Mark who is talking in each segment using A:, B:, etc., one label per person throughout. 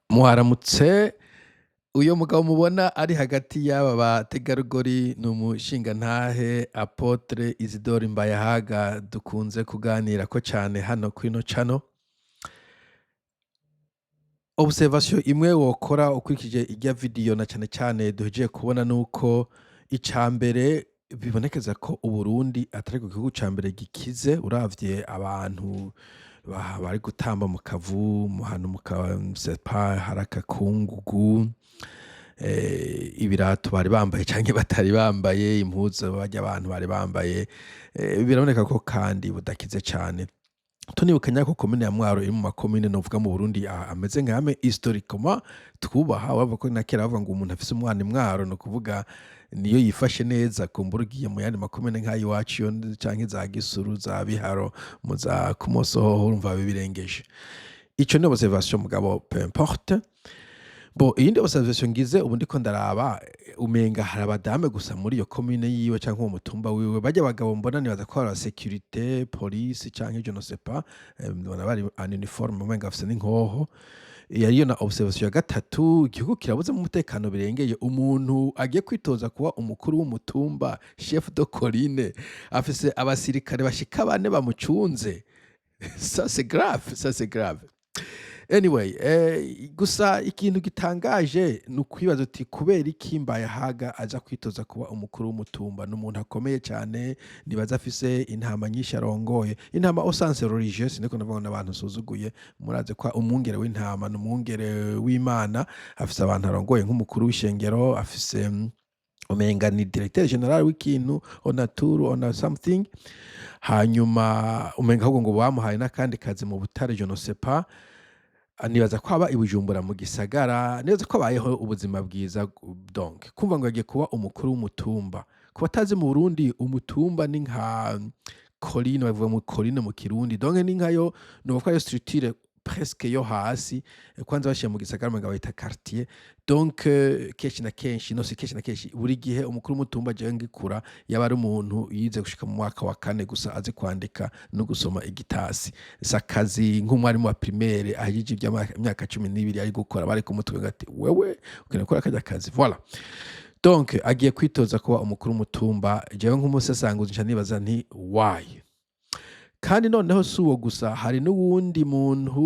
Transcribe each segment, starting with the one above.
A: Mwaramutse, uyo mugabo mubona ari hagati y'aba bategarugori ni umushingantahe Apotre Isidore Mbayahaga dukunze kuganirako cane hano kwino cano. Observation imwe wokora ukurikije irya video na cane cane duhejeje kubona nuko icambere bibonekeza ko Uburundi atari ku gihugu ca mbere gikize uravye abantu bari gutamba mu kavu ahantu mu kasepa hari akakungugu, ibirato bari bambaye canke batari bambaye, impuzu barya abantu bari bambaye, biraboneka ko kandi budakize cane. Tunibukanya ko komine ya Mwaro iri mu makomine novuga mu Burundi ameze nk'amwe historiquement twubaha, urumva ko na kera bavuga ngo umuntu afise umwana i Mwaro ni ukuvuga niyo yifashe neza kumbura ugiye mu yandi makomine nk'ay'iwacu canke za Gisuru, za Biharo, mu za Kumoso urumva bibirengeje. Ico ni observation mugabo peu importe. Bon, iyindi observation ngize ubu ndiko ndaraba umenga hari abadame gusa muri iyo komine yiwe canke uwo mutumba wiwe, barya abagabo mbona nibaza ko ari aba sécurité, police canke je ne sais pas, mbona bari en uniforme umenga bafise n'inkoho. Yariyo na observation ya gatatu, igihugu kirabuze mu umutekano birengeye, umuntu agiye kwitoza kuba umukuru w'umutumba chef de colline afise abasirikare bashika 4 bamucunze. Ça c'est grave, ça c'est grave. Anyway, gusa ikintu gitangaje ni ukwibaza uti kubera iki Mbayahaga aja kwitoza kuba umukuru w'umutumba. Ni umuntu akomeye cane, nibaza afise intama nyinshi arongoye, intama au sens religieux, niko ndavuga n'abantu suzuguye, muraze kwa umwungere w'intama n'umwungere w'Imana, afise abantu arongoye nk'umukuru w'ishengero, afise umenga ni directeur general w'ikintu onatur ona something, hanyuma umenga ahubwo ngo bamuhaye n'akandi kazi mu Butare je ne sais pas. Nibaza ko aba i Bujumbura mu gisagara, nibaza ko abayeho ubuzima bwiza. Donc kumva ngo yagiye kuba umukuru w'umutumba, ku batazi mu Burundi umutumba ni nka colline, bavuga mu colline mu Kirundi, donc ni nkayo novuga yo structure presque yo hasi, kwanza bashiye mu gisagara umenga bayita quartier. Donc kenshi na kenshi, no si kenshi na kenshi, buri gihe umukuru w'umutumba jewe ngikura yaba ari umuntu yize gushika mu mwaka wa 4 gusa azi kwandika no gusoma igitasi. Sakazi nk'umwarimu wa primaire ahijije imyaka 12 ari gukora, bari kumutwe ngati wewe ukene gukora kajya kazi. Voilà. Donc agiye kwitoza kuba umukuru w'umutumba, jewe nk'umusesanguzi nca nibaza nti why? Kandi noneho si uwo gusa, hari n'uwundi muntu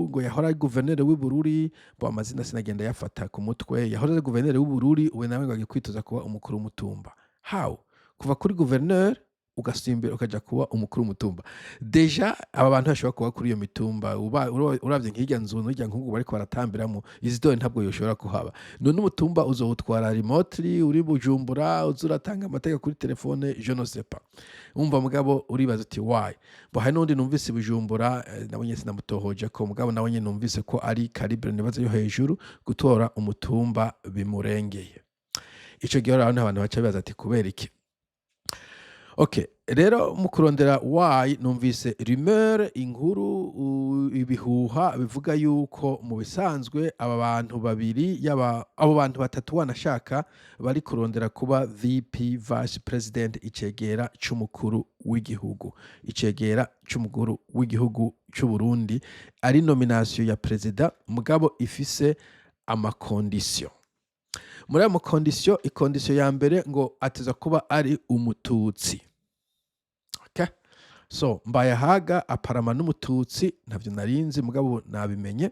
A: ngo yahora ari guverineri w'Ibururi, bo amazina sinagenda yafata ku mutwe, yahora ari guverineri w'Ibururi, uwe nawe ngo agiye kwitoza kuba umukuru w'umutumba. How? Kuva kuri guverineri ugasimbira ukaja kuba umukuru w'umutumba. Deja aba bantu bashobora kuba kuri iyo mitumba, uravye nk'irya nzu n'irya nkungu bariko baratambiramo, Isidore ntabwo yoshobora kuhaba. None umutumba uzowutwara remotely uri Bujumbura, uzuratanga amateka kuri telefone, je ne sais pas. Umva mugabo uribaza uti why? Bo hari n'undi numvise Bujumbura, nawe nyene sinamutohoje ko mugabo nawe nyene numvise ko ari calibre nibaza yo hejuru gutora umutumba bimurengeye. Ico gihe rero abantu baca bibaza ati kubera iki? Okay, rero mu kurondera why numvise rumeur, inkuru, ibihuha bivuga yuko mu bisanzwe aba bantu babiri abo bantu batatu wanashaka bari kurondera kuba VP Vice President, icegera c'umukuru w'igihugu, icegera c'umukuru w'igihugu c'u Burundi, ari nomination ya president mugabo ifise amakondition. Muri ayo makondisiyo, ikondisiyo ya mbere ngo ateza kuba ari umututsi. Okay? So Mbayahaga aparama n'umututsi, ntavyo narinzi mugabo nabimenye.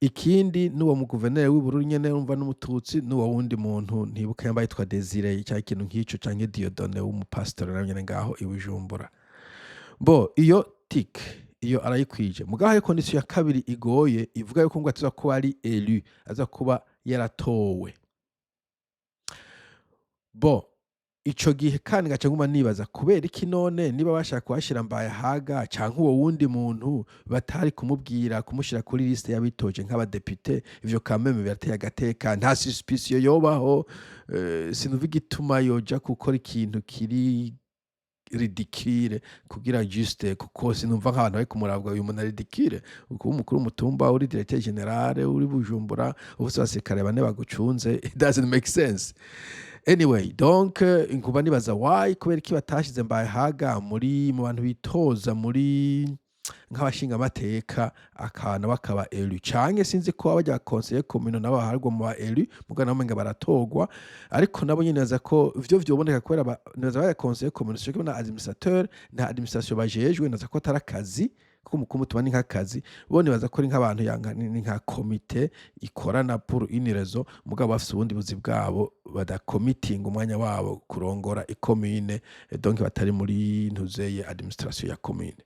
A: Ikindi n'uwo mu guverineri w'Ibururi nyene urumva n'umututsi, n'uwo wundi muntu ntibuka yambaye yitwa Desire cyangwa ikintu nk'ico canke Diodone w'umupasitoro nawe nyene ngaho i Bujumbura. Bo iyo tik iyo arayikwije. Mugabo iyo kondisiyo ya kabiri igoye ivuga yuko ngo ateza kuba ari élu, aza kuba yaratowe. Bo ico gihe kandi gaca nguma nibaza kubera iki none niba bashaka kuhashira Mbayahaga canke uwo wundi muntu batari kumubwira kumushira kuri liste y'abitoje nk'abadepite, ivyo kameme birateye agateka, nta suspicion yobaho, sinuva igituma yoja gukora ikintu kiri ridicule kugira juste kuko sinumva nk'abantu bari kumurabwa uyu muntu ridicule kuba umukuru w'umutumba uri directeur general uri Bujumbura ubuse abasirikare bane bagucunze it doesn't make sense. Anyway, donc nkuba nibaza why kubera iki batashize Mbayahaga muri mu bantu bitoza muri nk'abashinga amateka akana bakaba elu canke sinzi ko abajya conseiller commune nabo baharwa mu ba elu muga nabo menga baratogwa ariko nabo nyene naza ko ivyo vyoboneka kubera naza ba conseiller commune cyo na administrateur na administration bajejwe naza ko atarakazi kuko umukuru tubana ni nk'akazi bone baza ko ari nk'abantu yanga ni nka komite ikorana pour une raison mugabo bafise ubundi buzi bwabo bada committing umwanya wabo kurongora icommune donc batari muri ntuzeye administration ya commune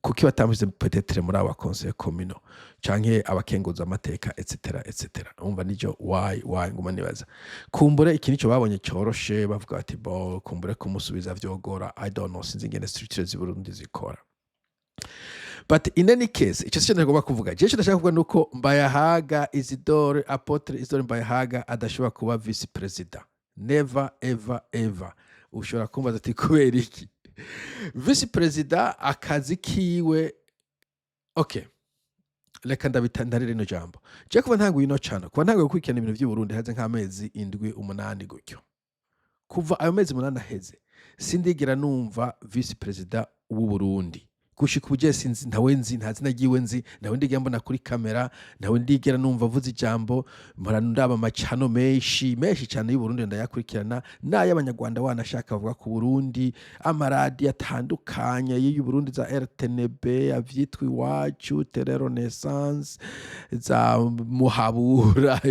A: kuki batamwize peut-être muri aba conseil communal canke abakenguza amateka etc umva nijo why nguma nibaza kumbure iki nico babonye cyoroshe bavuga ati bo kumbure kumusubiza vyogora I don't know sinzi ngene structure z'Uburundi zikora. But in any case, icyo cyo nagomba kuvuga. Je ndashaka kuvuga nuko Mbayahaga Isidore Apotre Isidore Mbayahaga adashobora kuba vice president. Never ever. Ushobora kumbaza ati kubera iki? Vice president akazi kiwe okay. Reka ndabitandare rino jambo. Je kuva ntanguye ino channel, kuva ntanguye gukurikirana ibintu by'u Burundi haze nk'amezi 7-8 gutyo. Kuva ayo mezi 8 aheze, sindigera numva vice president w'u Burundi. Gushika ubuje sinzi ntawe nzi ntazi nagiwe nzi nawe ndigera mbona kuri kamera nawe ndigera numva avuze ijambo mpora ndaba amacano menshi cyane y'u Burundi ndayakurikirana n'ay'abanyarwanda wanashaka bavuga ku Burundi amaradi atandukanye y'u Burundi za RTNB avyitwa Iwacu Tele Renaissance za Muhabura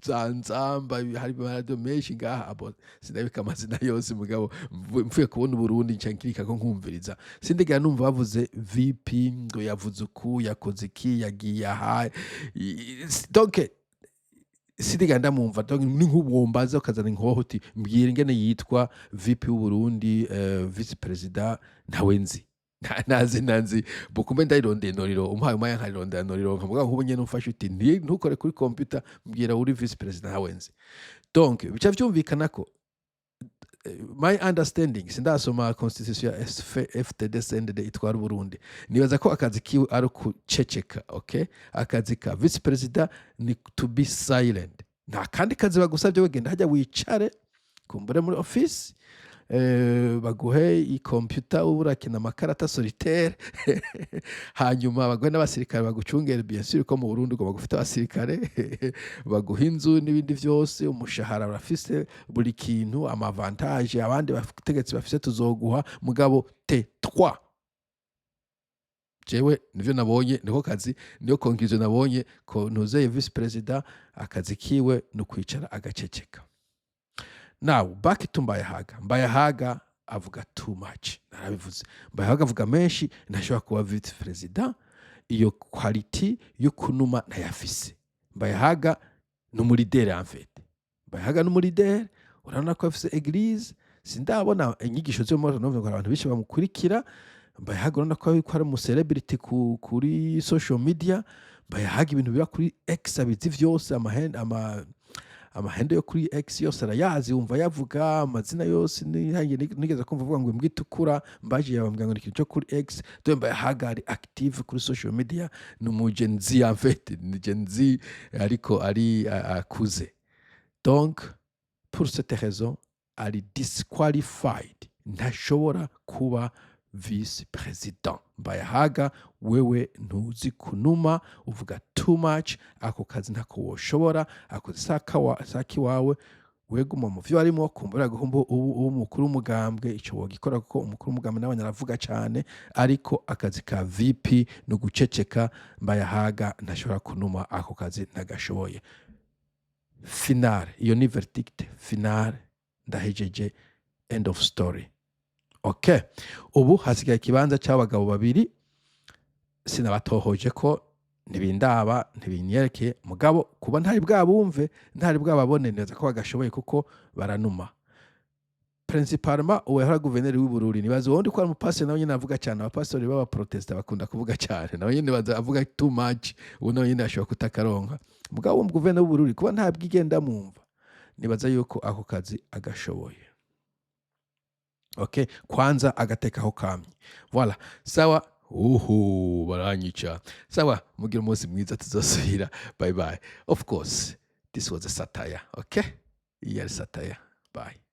A: za Nzamba hari amaradi menshi ngaha abo sinabika amazina yose mugabo mvuye kubona Burundi ncankirika ko nkumviriza sindigera numva bavuze VP ngo yavuze uku yakoze iki yagiye aha donc sidiganda mumva donc ni nk'ubombaza ukazana inkoho uti mbwira ingene yitwa VP w'u Burundi vice president ntawe nzi nanzi bukumbe ndayirondeye noriro umuhaye umaya nkarirondera noriro nkavuga ngo ubonye numfashe uti ntukore kuri computer mbwira uri vice president ntawe nzi donc bica vyumvikana ko my understanding sindasoma constitution ya FTD CNDD itwara Burundi nibaza ko akazi kiwe ari kuceceka okay akazi ka vice president ni to be silent nta kandi kazi bagusabye wegenda hajya wicare kumbure muri office baguhe i computer uburakina makarata solitaire hanyuma baguhe n'abasirikare bagucungera bien sûr ko mu Burundi ngo bagufite abasirikare baguha inzu n'ibindi vyose umushahara urafise buri kintu amavantage abandi bategetsi bafise tuzoguha mugabo T3 jewe nivyo nabonye niko kazi niyo conclusion nabonye ko ntuzeye vice president akazi kiwe no kwicara agaceceka. Now back to Mbayahaga avuga too much narabivuze Mbayahaga avuga menshi ntashobora kuba vice president iyo quality yo kunuma ntayafise Mbayahaga no muri leader en fait Mbayahaga no muri leader urabona ko afise eglise sindabona inyigisho zo mu ngo abantu bishi bamukurikira Mbayahaga urabona ko ari mu celebrity kuri social media Mbayahaga ibintu bira kuri X abizi vyose amahendo yo kuri X yose arayazi umva yavuga amazina yose nigeze kumva avuga ngo mbwitukura mbaje yabambwa ngo ikintu cyo kuri X do Mbayahaga ari active kuri social media n'umugenzi en fait ni genzi ariko ari akuze donc pour cette raison ari disqualified ntashobora kuba vice president Mbayahaga wewe ntuzi kunuma uvuga too much ako kazi ntako woshobora akoze saki wawe weguma mu vyo arimo kumbura guhumbo umukuru w'umugambwe ico wogikora kuko umukuru w'umugambwe n'abanya aravuga cyane ariko akazi ka VP no guceceka Mbayahaga ntashobora kunuma ako kazi ntagashoboye. Final iyo ni verdict final ndahejeje end of story. Okay, ubu hasigaye kibanza cy'abagabo babiri sinabatohoje ko ntibindaba ntibinyereke mugabo kuba ntari bwabumve ntari bwababone neza ko bagashoboye kuko baranuma. Principalement uwehora guverineri w'Uburundi nibaze wundi ko ari umupastori nawe nyine avuga cyane abapastori baba protesta bakunda kuvuga cyane nawe nyine bavuga too much ubu nawe nyine ashobora kutakaronka mugabo mu guverineri w'Uburundi kuba nta bwigenda mumva nibaza yuko ako kazi agashoboye. okay, kwanza agateka aho kamye. Voilà, sawa. Uhu, baranyica. Sawa, mugire umunsi mwiza, tuzosubira. Bye bye. Of course, this was a satire, okay? Yari satire. Bye.